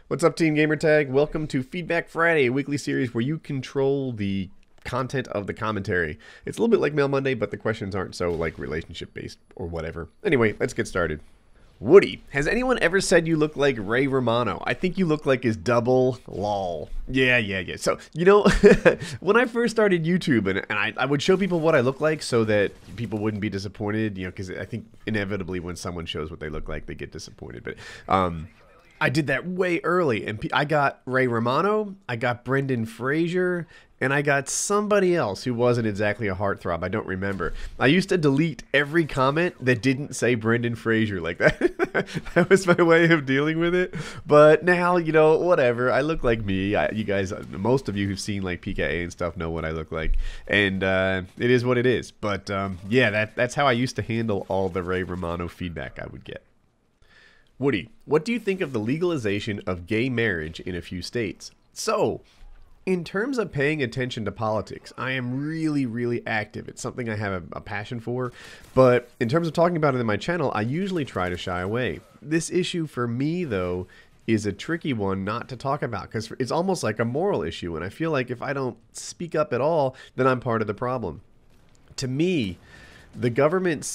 What's up, Team Gamertag? Welcome to Feedback Friday, a weekly series where you control the content of the commentary. It's a little bit like Mail Monday, but the questions aren't so like relationship based or whatever. Anyway, let's get started. Woody, has anyone ever said you look like Ray Romano? I think you look like his double. Lol. Yeah. So, when I first started YouTube, and I would show people what I look like so that people wouldn't be disappointed, because I think inevitably when someone shows what they look like, they get disappointed. But I did that way early, and I got Ray Romano, I got Brendan Fraser, and I got somebody else who wasn't exactly a heartthrob. I don't remember. I used to delete every comment that didn't say Brendan Fraser like that. That was my way of dealing with it. But now, whatever. I look like me. You guys, most of you who've seen like PKA and stuff know what I look like. And it is what it is. But yeah, that's how I used to handle all the Ray Romano feedback I would get. Woody, what do you think of the legalization of gay marriage in a few states? So, in terms of paying attention to politics, I am really active. It's something I have a passion for, but in terms of talking about it in my channel, I usually try to shy away. This issue for me, though, is a tricky one not to talk about because it's almost like a moral issue, and I feel like if I don't speak up at all, then I'm part of the problem. To me, the government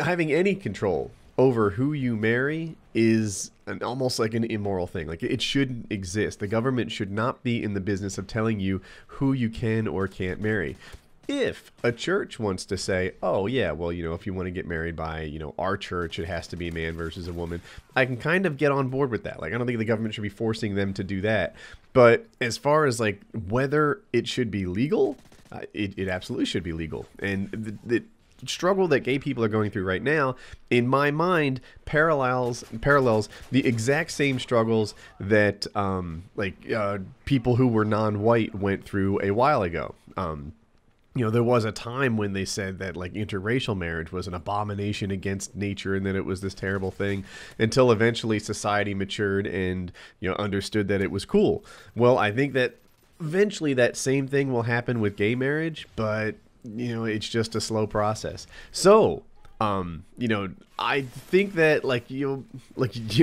having any control over who you marry is almost like an immoral thing. Like, it shouldn't exist. The government should not be in the business of telling you who you can or can't marry. If a church wants to say, oh yeah, well, if you want to get married by, our church, it has to be a man versus a woman, I can kind of get on board with that. Like, I don't think the government should be forcing them to do that. But as far as like whether it should be legal, it absolutely should be legal. And the struggle that gay people are going through right now, in my mind, parallels the exact same struggles that people who were non-white went through a while ago. There was a time when they said that like interracial marriage was an abomination against nature and that it was this terrible thing, until eventually society matured and understood that it was cool. Well, I think that eventually that same thing will happen with gay marriage, but it's just a slow process. So, I think that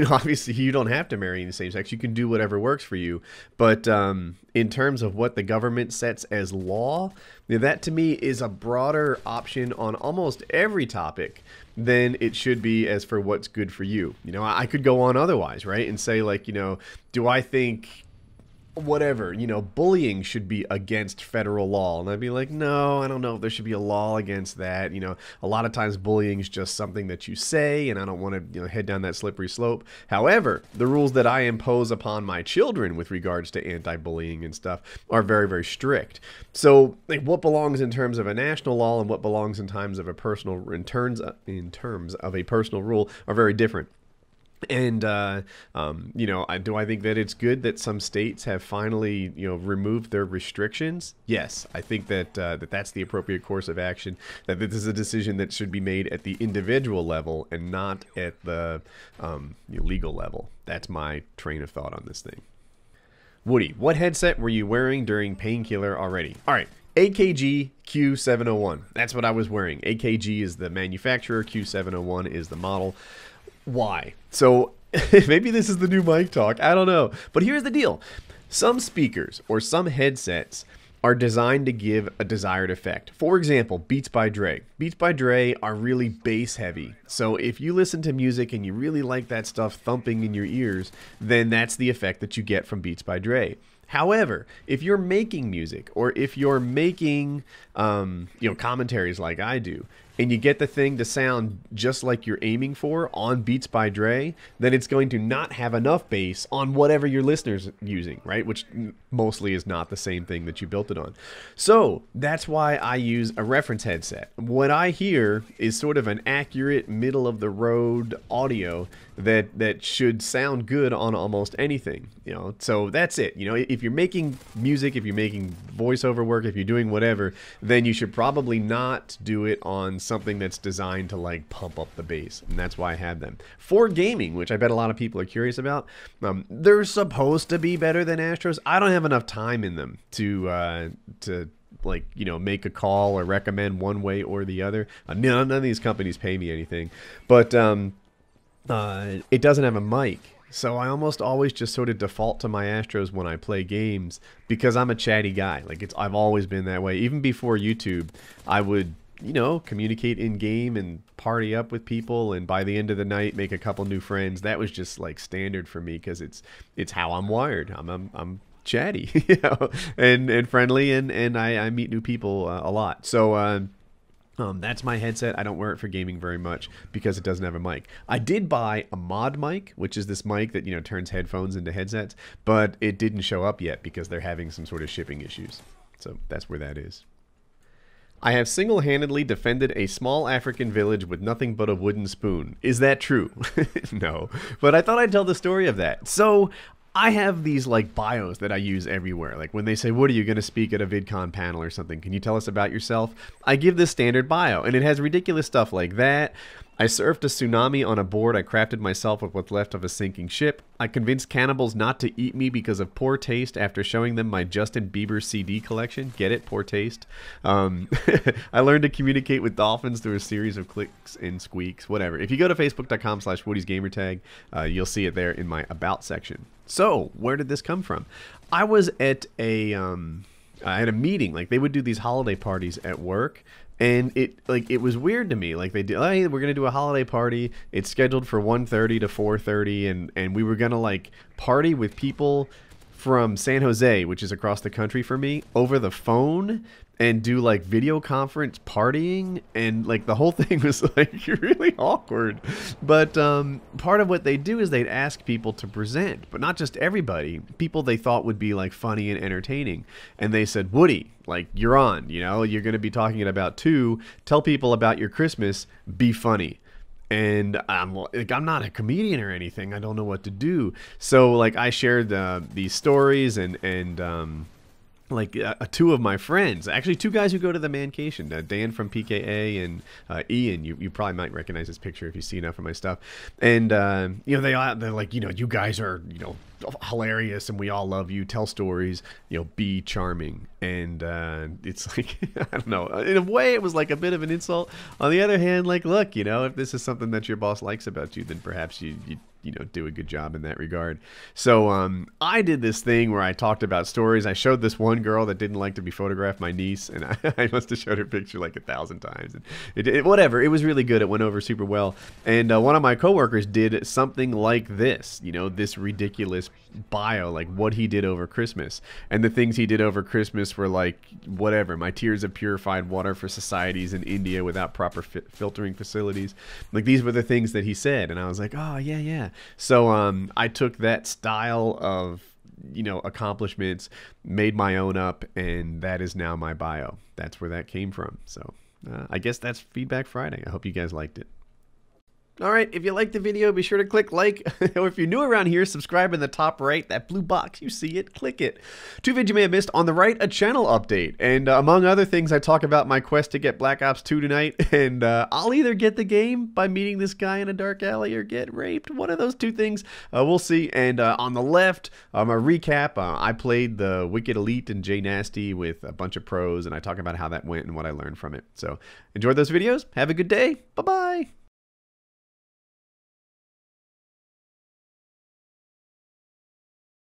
obviously you don't have to marry in the same sex. You can do whatever works for you. But in terms of what the government sets as law, that to me is a broader option on almost every topic than it should be as for what's good for you. I could go on otherwise, right? And say do I think whatever, bullying should be against federal law? And I'd be like, no, I don't know if there should be a law against that. A lot of times bullying is just something that you say, and I don't want to head down that slippery slope. However, the rules that I impose upon my children with regards to anti-bullying and stuff are very strict. So what belongs in terms of a national law and what belongs in terms of a personal rule are very different. And, do I think that it's good that some states have finally, removed their restrictions? Yes, I think that that's the appropriate course of action, that this is a decision that should be made at the individual level and not at the legal level. That's my train of thought on this thing. Woody, what headset were you wearing during Painkiller already? All right. AKG Q701. That's what I was wearing. AKG is the manufacturer. Q701 is the model. Why? So maybe this is the new mic talk. I don't know. But here's the deal. Some speakers or some headsets are designed to give a desired effect. For example, Beats by Dre. Beats by Dre are really bass heavy. So if you listen to music and you really like that stuff thumping in your ears, then that's the effect that you get from Beats by Dre. However, if you're making music or if you're making commentaries like I do, and you get the thing to sound just like you're aiming for on Beats by Dre, then it's going to not have enough bass on whatever your listener's using, right? Which mostly is not the same thing that you built it on. So that's why I use a reference headset. What I hear is sort of an accurate middle-of-the-road audio that should sound good on almost anything. So that's it. If you're making music, if you're making voiceover work, if you're doing whatever, then you should probably not do it on something that's designed to like pump up the bass, and that's why I have them. For gaming, which I bet a lot of people are curious about, they're supposed to be better than Astros. I don't have enough time in them to make a call or recommend one way or the other. None of these companies pay me anything, but it doesn't have a mic. So I almost always just sort of default to my Astros when I play games because I'm a chatty guy. Like I've always been that way. Even before YouTube, I would, you know, communicate in game and party up with people, and by the end of the night make a couple new friends. That was just like standard for me because it's how I'm wired. I'm chatty, you know, and friendly, and I meet new people a lot. So that's my headset. I don't wear it for gaming very much because it doesn't have a mic. I did buy a mod mic, which is this mic that, you know, turns headphones into headsets, but it didn't show up yet because they're having some sort of shipping issues. So that's where that is. I have single-handedly defended a small African village with nothing but a wooden spoon. Is that true? No. But I thought I'd tell the story of that. So I have these like bios that I use everywhere. Like when they say, what are you going to speak at a VidCon panel or something? Can you tell us about yourself? I give this standard bio, and it has ridiculous stuff like that. I surfed a tsunami on a board I crafted myself with what's left of a sinking ship. I convinced cannibals not to eat me because of poor taste after showing them my Justin Bieber CD collection. Get it? Poor taste. I learned to communicate with dolphins through a series of clicks and squeaks, whatever. If you go to facebook.com/WoodysGamertag, you'll see it there in my About section. So, where did this come from? I was at a meeting. Like, they would do these holiday parties at work. And it was weird to me. Like they did, hey, we're gonna do a holiday party. It's scheduled for 1:30 to 4:30, and we were gonna like party with people from San Jose, which is across the country for me, over the phone and do like video conference partying, and like the whole thing was like really awkward. But part of what they do is they'd ask people to present, but not just everybody, people they thought would be like funny and entertaining. And they said, Woody, like you're on, you know, you're going to be talking at about 2, tell people about your Christmas, be funny. And I'm like, I'm not a comedian or anything. I don't know what to do. So like I shared these stories and like 2 of my friends, actually 2 guys who go to the Mancation, Dan from PKA and Ian. You probably might recognize this picture if you see enough of my stuff. And you know, they're like, you know, you guys are, you know, hilarious and we all love you. Tell stories, you know, be charming. And it's like, I don't know. In a way, it was like a bit of an insult. On the other hand, like, look, you know, if this is something that your boss likes about you, then perhaps you know, do a good job in that regard. So I did this thing where I talked about stories. I showed this one girl that didn't like to be photographed, my niece, and I must have showed her picture like 1,000 times. And whatever, it was really good. It went over super well. And one of my coworkers did something like this, you know, this ridiculous bio, like what he did over Christmas. And the things he did over Christmas were like, whatever, my tears of purified water for societies in India without proper filtering facilities. Like these were the things that he said. And I was like, oh, yeah. So I took that style of, you know, accomplishments, made my own up, and that is now my bio. That's where that came from. So I guess that's Feedback Friday. I hope you guys liked it. Alright, if you liked the video, be sure to click like, or if you're new around here, subscribe in the top right, that blue box, you see it, click it. 2 videos you may have missed, on the right, a channel update, and among other things, I talk about my quest to get Black Ops 2 tonight, and I'll either get the game by meeting this guy in a dark alley or get raped, one of those 2 things, we'll see. And on the left, a recap, I played the Wicked Elite and J Nasty with a bunch of pros, and I talk about how that went and what I learned from it. So, enjoy those videos, have a good day, bye-bye!